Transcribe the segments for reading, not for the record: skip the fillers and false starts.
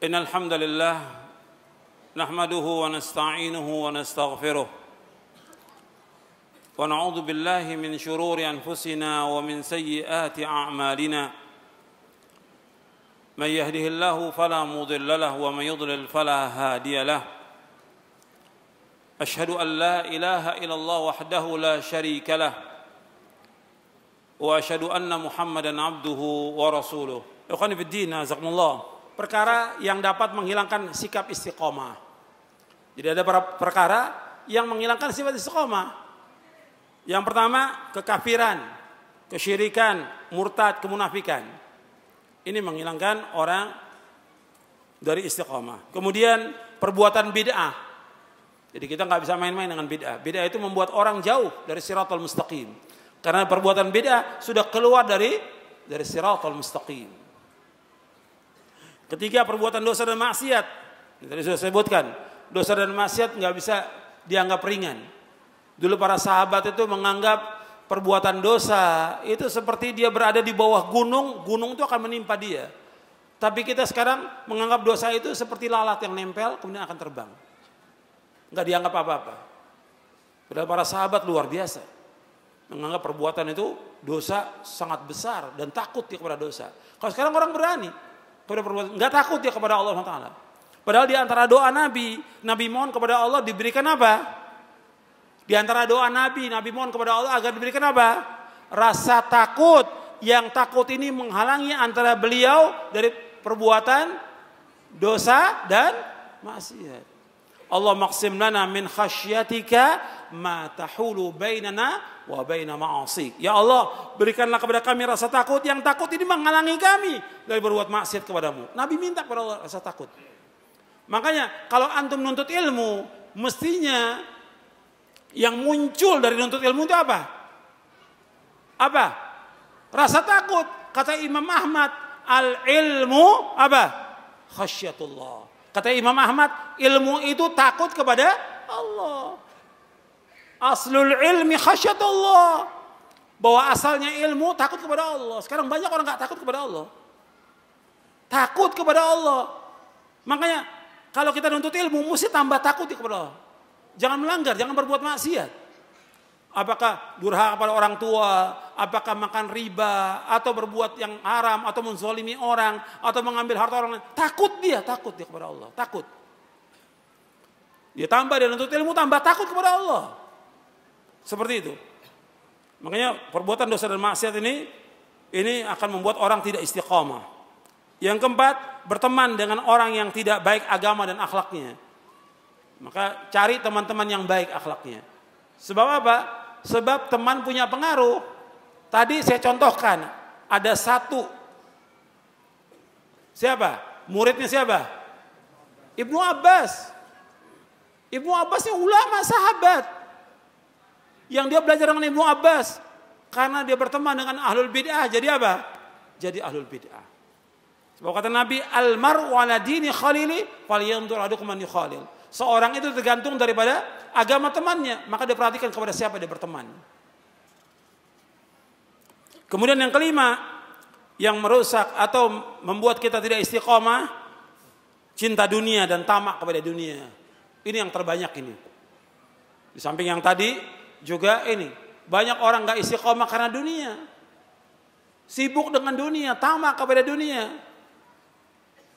إن الحمد لله نحمده ونستعينه ونستغفره ونعوذ بالله من شرور أنفسنا ومن سيئات أعمالنا من يهده الله فلا مضل له ومن يضلل فلا هادي له أشهد أن لا إله إلا الله وحده لا شريك له وأشهد أن محمدا عبده ورسوله. Ikhwani fi din, jazakumullah. Perkara yang dapat menghilangkan sikap istiqomah. Jadi ada perkara yang menghilangkan sifat istiqomah. Yang pertama, kekafiran, kesyirikan, murtad, kemunafikan. Ini menghilangkan orang dari istiqomah. Kemudian perbuatan bid'ah. Jadi kita nggak bisa main-main dengan bid'ah. Bid'ah itu membuat orang jauh dari siratal mustaqim. Karena perbuatan bid'ah sudah keluar dari siratal mustaqim. Ketiga, perbuatan dosa dan maksiat. Tadi sudah saya sebutkan, dosa dan maksiat nggak bisa dianggap ringan. Dulu para sahabat itu menganggap perbuatan dosa itu seperti dia berada di bawah gunung, gunung itu akan menimpa dia. Tapi kita sekarang menganggap dosa itu seperti lalat yang nempel kemudian akan terbang. Nggak dianggap apa-apa. Padahal para sahabat luar biasa. Menganggap perbuatan itu dosa sangat besar dan takut dia kepada dosa. Kalau sekarang orang berani kepada perbuatan, nggak takut dia kepada Allah Taala. Padahal di antara doa Nabi mohon kepada Allah diberikan apa? Di antara doa Nabi mohon kepada Allah agar diberikan apa? Rasa takut. Yang takut ini menghalangi antara beliau dari perbuatan dosa dan maksiat. Allah maqsim lana min khasyatika ma tahulu bainana wa baina ma'asik. Ya Allah, berikanlah kepada kami rasa takut. Yang takut ini menghalangi kami dari berbuat maksiat kepadamu. Nabi minta kepada Allah rasa takut. Makanya kalau antum nuntut ilmu, mestinya yang muncul dari nuntut ilmu itu apa? Apa? Rasa takut. Kata Imam Ahmad, al-ilmu apa? Khasyatullah. Kata Imam Ahmad, ilmu itu takut kepada Allah. Aslul ilmi khasyatullah. Bahwa asalnya ilmu takut kepada Allah. Sekarang banyak orang gak takut kepada Allah. Takut kepada Allah. Makanya kalau kita nuntut ilmu mesti tambah takut kepada Allah. Jangan melanggar, jangan berbuat maksiat. Apakah durhaka kepada orang tua, apakah makan riba, atau berbuat yang haram, atau menzalimi orang, atau mengambil harta orang lain. Takut dia kepada Allah. Takut. Dia tambah dia nuntut ilmu, tambah takut kepada Allah. Seperti itu. Makanya perbuatan dosa dan maksiat ini akan membuat orang tidak istiqamah. Yang keempat, berteman dengan orang yang tidak baik agama dan akhlaknya. Maka cari teman-teman yang baik akhlaknya. Sebab apa? Sebab teman punya pengaruh. Tadi saya contohkan, ada satu. Siapa? Muridnya siapa? Ibnu Abbas. Ibnu Abbas ini ulama sahabat. Yang dia belajar dengan Ibnu Abbas. Karena dia berteman dengan ahlul bid'ah. Jadi apa? Jadi ahlul bid'ah. Sebab kata Nabi, al-mar'u ala dini khalili falyanzur ahadukum man yukhalil. Seorang itu tergantung daripada agama temannya. Maka dia perhatikan kepada siapa dia berteman. Kemudian yang kelima, yang merusak atau membuat kita tidak istiqomah, cinta dunia dan tamak kepada dunia. Ini yang terbanyak ini. Di samping yang tadi juga ini. Banyak orang gak istiqomah karena dunia. Sibuk dengan dunia, tamak kepada dunia.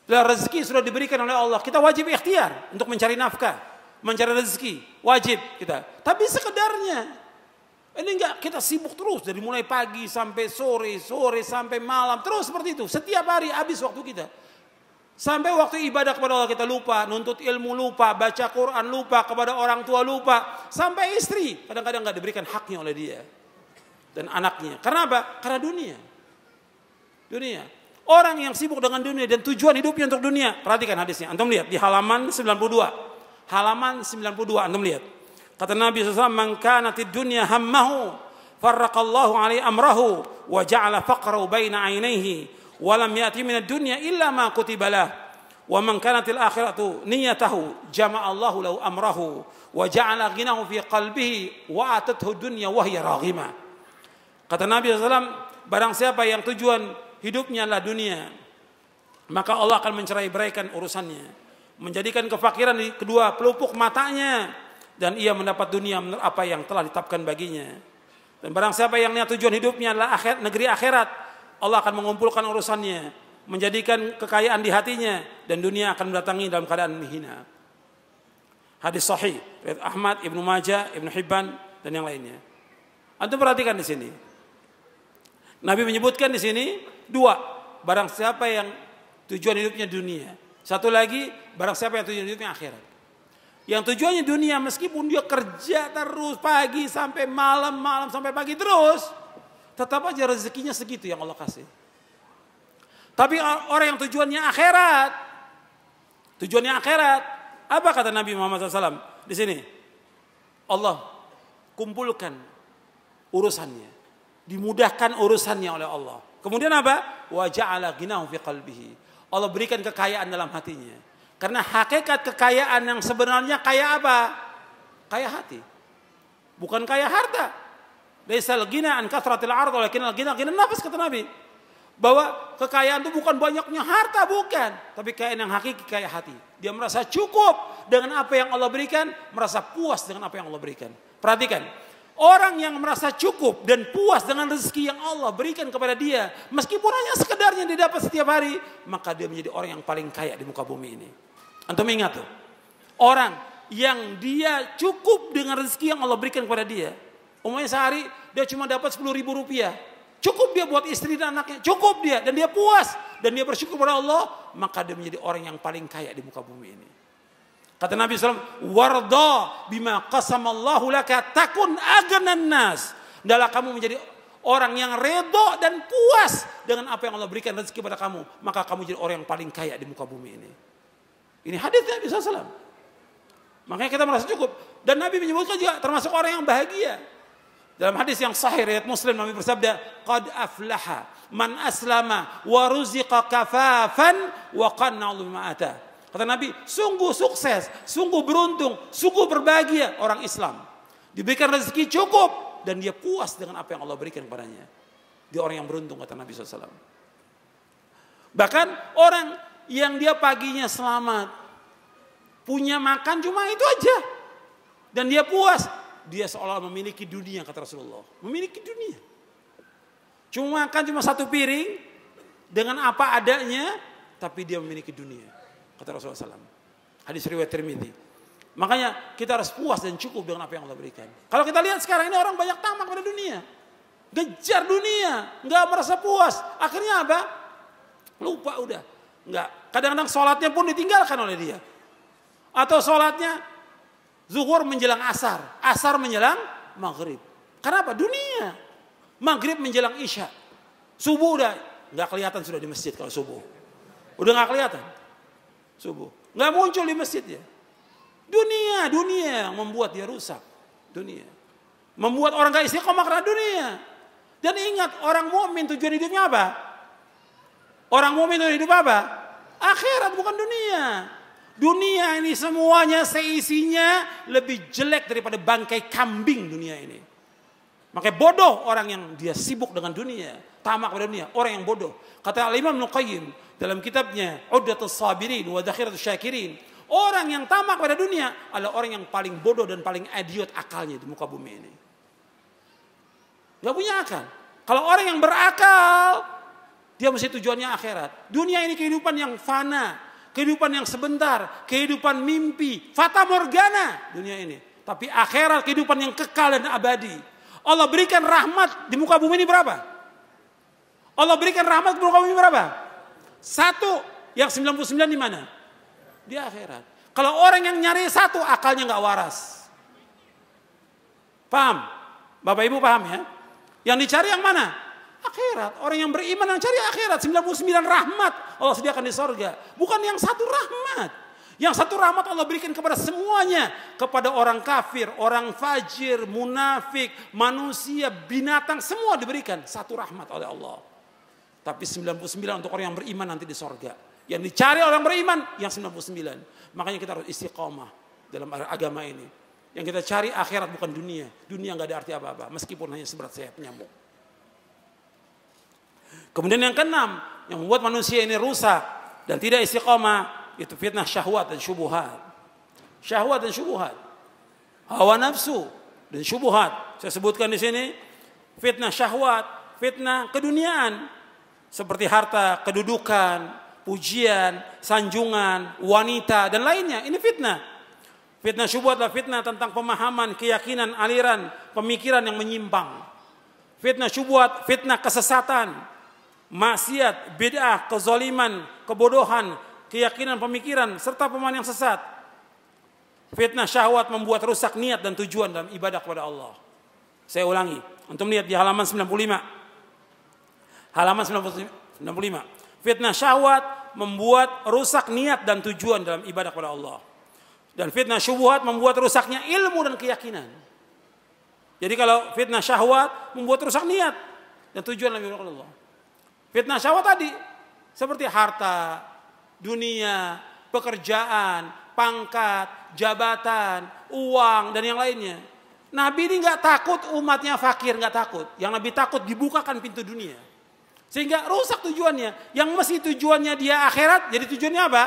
Rezeki sudah diberikan oleh Allah. Kita wajib ikhtiar untuk mencari nafkah, mencari rezeki, wajib kita. Tapi sekedarnya. Ini enggak kita sibuk terus dari mulai pagi sampai sore sampai malam, terus seperti itu. Setiap hari habis waktu kita. Sampai waktu ibadah kepada Allah kita lupa, nuntut ilmu lupa, baca Quran lupa, kepada orang tua lupa, sampai istri kadang-kadang enggak diberikan haknya oleh dia dan anaknya. Karena apa? Karena dunia. Orang yang sibuk dengan dunia dan tujuan hidupnya untuk dunia. Perhatikan hadisnya. Antum lihat di halaman 92. Halaman 92 antum lihat. Kata Nabi SAW, "Man kanatid dunya hammahu, farraqallahu alaihi amrahu, wa ja'ala faqrahu baina 'ainaihi, wa lam ya'ti minad dunya illa ma kutiba lah. Wa man kanatil akhiratu niyatahu, jama'allahu lahu amrahu, wa ja'ala ghinahu fi qalbihi, wa atathu dunya wa hiya raghimah." Kata Nabi SAW, barang siapa yang tujuan hidupnya adalah dunia, maka Allah akan mencerai-beraikan urusannya, menjadikan kefakiran di kedua pelupuk matanya, dan ia mendapat dunia menurut apa yang telah ditetapkan baginya. Dan barang siapa yang niat tujuan hidupnya adalah negeri akhirat, Allah akan mengumpulkan urusannya, menjadikan kekayaan di hatinya, dan dunia akan mendatangi dalam keadaan hina. Hadis sahih riwayat Ahmad, Ibnu Majah, Ibnu Hibban, dan yang lainnya. Antum perhatikan di sini. Nabi menyebutkan di sini dua, barang siapa yang tujuan hidupnya dunia. Satu lagi, barang siapa yang tujuan hidupnya akhirat. Yang tujuannya dunia, meskipun dia kerja terus pagi sampai malam, malam sampai pagi terus, tetap aja rezekinya segitu yang Allah kasih. Tapi orang yang tujuannya akhirat, apa kata Nabi Muhammad SAW di sini? Allah kumpulkan urusannya, dimudahkan urusannya oleh Allah. Kemudian apa? Wa ja'ala ghinahu fi qalbihi. Allah berikan kekayaan dalam hatinya. Karena hakikat kekayaan yang sebenarnya kaya apa? Kaya hati. Bukan kaya harta. Laisal ghina an kathratil ard walakin al ghina nafs, kata Nabi. Bahwa kekayaan itu bukan banyaknya harta, bukan. Tapi kekayaan yang hakiki kaya hati. Dia merasa cukup dengan apa yang Allah berikan, merasa puas dengan apa yang Allah berikan. Perhatikan. Orang yang merasa cukup dan puas dengan rezeki yang Allah berikan kepada dia, meskipun hanya sekedarnya dia dapat setiap hari, maka dia menjadi orang yang paling kaya di muka bumi ini. Antum ingat tuh, orang yang dia cukup dengan rezeki yang Allah berikan kepada dia, umumnya sehari dia cuma dapat 10.000 rupiah, cukup dia buat istri dan anaknya, cukup dia, dan dia puas, dan dia bersyukur kepada Allah, maka dia menjadi orang yang paling kaya di muka bumi ini. Kata Nabi SAW, warda bima qasamallahu laka takun agnan nas. Hendaklah kamu menjadi orang yang redha dan puas dengan apa yang Allah berikan rezeki kepada kamu, maka kamu jadi orang yang paling kaya di muka bumi ini. Ini hadisnya Nabi SAW. Makanya kita merasa cukup. Dan Nabi menyebutkan juga termasuk orang yang bahagia. Dalam hadis yang sahih riwayat Muslim, Nabi bersabda, qad aflaha man aslama wa ruziqa kafafan wa qanna'u bima ata. Kata Nabi, sungguh sukses, sungguh beruntung, sungguh berbahagia orang Islam. Diberikan rezeki cukup dan dia puas dengan apa yang Allah berikan kepadanya. Dia orang yang beruntung, kata Nabi SAW. Bahkan orang yang dia paginya selamat, punya makan cuma itu aja, dan dia puas, dia seolah memiliki dunia, kata Rasulullah. Memiliki dunia. Cuma makan cuma satu piring dengan apa adanya, tapi dia memiliki dunia, kata Rasulullah SAW. Hadis riwayat Tirmidzi. Makanya kita harus puas dan cukup dengan apa yang Allah berikan. Kalau kita lihat sekarang ini orang banyak tamak pada dunia, ngejar dunia, nggak merasa puas. Akhirnya apa? Lupa udah, nggak. Kadang-kadang sholatnya pun ditinggalkan oleh dia. Atau sholatnya zuhur menjelang asar, asar menjelang maghrib. Kenapa? Dunia. Maghrib menjelang isya, subuh udah nggak kelihatan sudah di masjid. Kalau subuh udah nggak kelihatan, subuh nggak muncul di masjid ya. Dunia yang membuat dia rusak. Dunia membuat orang gak istiqomah karena dunia. Dan ingat, orang mukmin tujuan hidupnya apa? Orang mukmin tujuan hidup apa? Akhirat, bukan dunia. Dunia ini semuanya seisinya lebih jelek daripada bangkai kambing dunia ini. Makanya bodoh orang yang dia sibuk dengan dunia, tamak pada dunia, orang yang bodoh. Kata Al-Imam Ibnu Qayyim dalam kitabnya Uddatus Sabirin wa Dakhiratus Syakirin, orang yang tamak pada dunia adalah orang yang paling bodoh dan paling idiot akalnya di muka bumi ini. Gak punya akal. Kalau orang yang berakal, dia mesti tujuannya akhirat. Dunia ini kehidupan yang fana, kehidupan yang sebentar, kehidupan mimpi, fata morgana dunia ini. Tapi akhirat kehidupan yang kekal dan abadi. Allah berikan rahmat di muka bumi ini berapa? Allah berikan rahmat di muka bumi berapa? Satu, yang 99 di mana? Di akhirat. Kalau orang yang nyari satu, akalnya nggak waras. Paham? Bapak Ibu paham ya? Yang dicari yang mana? Akhirat. Orang yang beriman yang cari akhirat. 99 rahmat Allah sediakan di sorga. Bukan yang satu rahmat. Yang satu rahmat Allah berikan kepada semuanya. Kepada orang kafir, orang fajir, munafik, manusia, binatang, semua diberikan satu rahmat oleh Allah. Tapi 99 untuk orang yang beriman nanti di sorga. Yang dicari orang beriman yang 99. Makanya kita harus istiqomah dalam agama ini. Yang kita cari akhirat bukan dunia. Dunia nggak ada arti apa-apa meskipun hanya seberat sayap nyamuk. Kemudian yang keenam yang membuat manusia ini rusak, dan tidak istiqamah itu fitnah syahwat dan syubhat. Syahwat dan syubhat. Hawa nafsu dan syubhat. Saya sebutkan di sini fitnah syahwat, fitnah keduniaan seperti harta, kedudukan, pujian, sanjungan, wanita dan lainnya. Ini fitnah. Fitnah syubhat adalah fitnah tentang pemahaman, keyakinan, aliran, pemikiran yang menyimpang. Fitnah syubhat, fitnah kesesatan, maksiat, bid'ah, kezaliman, kebodohan, keyakinan, pemikiran serta pemahaman yang sesat. Fitnah syahwat membuat rusak niat dan tujuan dalam ibadah kepada Allah. Saya ulangi, antum lihat di halaman 95. Halaman 95. Fitnah syahwat membuat rusak niat dan tujuan dalam ibadah kepada Allah. Dan fitnah syubhat membuat rusaknya ilmu dan keyakinan. Jadi kalau fitnah syahwat membuat rusak niat dan tujuan dalam ibadah kepada Allah. Fitnah syahwat tadi seperti harta, dunia, pekerjaan, pangkat, jabatan, uang dan yang lainnya. Nabi ini nggak takut umatnya fakir, nggak takut. Yang Nabi takut dibukakan pintu dunia. Sehingga rusak tujuannya. Yang mesti tujuannya dia akhirat, jadi tujuannya apa?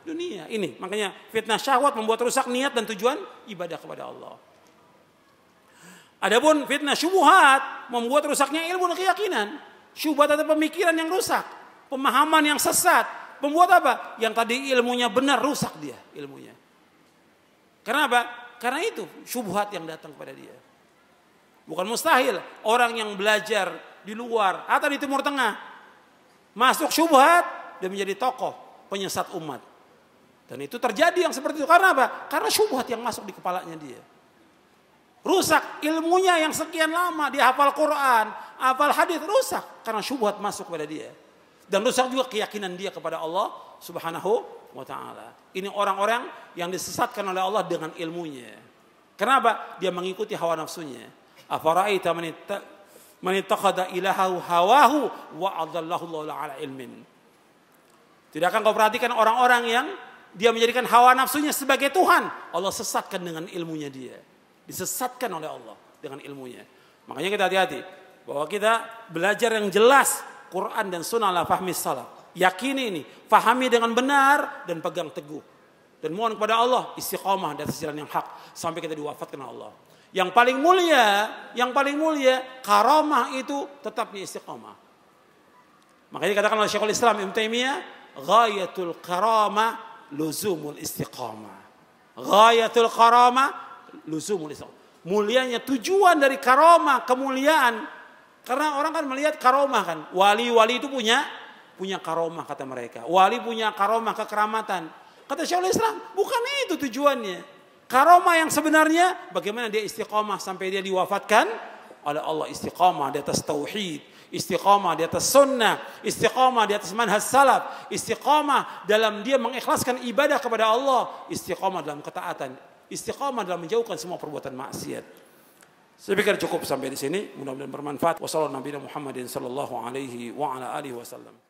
Dunia. Ini makanya fitnah syahwat membuat rusak niat dan tujuan ibadah kepada Allah. Adapun fitnah syubhat membuat rusaknya ilmu dan keyakinan. Syubhat adalah pemikiran yang rusak, pemahaman yang sesat. Membuat apa? Yang tadi ilmunya benar rusak dia ilmunya. Karena apa? Karena itu syubhat yang datang kepada dia. Bukan mustahil orang yang belajar di luar atau di Timur Tengah masuk syubhat dan menjadi tokoh penyesat umat. Dan itu terjadi yang seperti itu. Karena apa? Karena syubhat yang masuk di kepalanya dia. Rusak ilmunya yang sekian lama. Dia hafal Quran, hafal hadis, rusak. Karena syubhat masuk pada dia. Dan rusak juga keyakinan dia kepada Allah subhanahu wa ta'ala. Ini orang-orang yang disesatkan oleh Allah dengan ilmunya. Kenapa? Dia mengikuti hawa nafsunya. Afara'aita man ittakhadha ilahahu hawahu wa adallahu Allahu ala ilmin. Tidak akan kau perhatikan orang-orang yang dia menjadikan hawa nafsunya sebagai Tuhan. Allah sesatkan dengan ilmunya dia. Disesatkan oleh Allah dengan ilmunya. Makanya kita hati-hati. Bahwa kita belajar yang jelas. Quran dan sunnah ala fahmi salaf. Yakini ini. Fahami dengan benar dan pegang teguh. Dan mohon kepada Allah istiqamah di atas jalan yang hak. Sampai kita diwafatkan oleh Allah. Yang paling mulia karamah itu tetap di istiqamah. Makanya dikatakan oleh Syekhul Islam Ibnu Taimiyah, ghayatul karamah luzumul istiqamah. Ghayatul karamah luzumul istiqamah. Mulianya tujuan dari karamah, kemuliaan. Karena orang kan melihat karamah kan. Wali-wali itu punya karamah kata mereka. Wali punya karamah, kekeramatan. Kata Syekhul Islam, bukan itu tujuannya. Karamah yang sebenarnya bagaimana dia istiqamah sampai dia diwafatkan oleh Allah, istiqamah di atas tauhid, istiqamah di atas sunnah, istiqamah di atas manhaj salaf, istiqamah dalam dia mengikhlaskan ibadah kepada Allah, istiqamah dalam ketaatan, istiqamah dalam menjauhkan semua perbuatan maksiat. Saya pikir cukup sampai di sini, mudah-mudahan bermanfaat. Wassalamualaikum warahmatullahi wabarakatuh.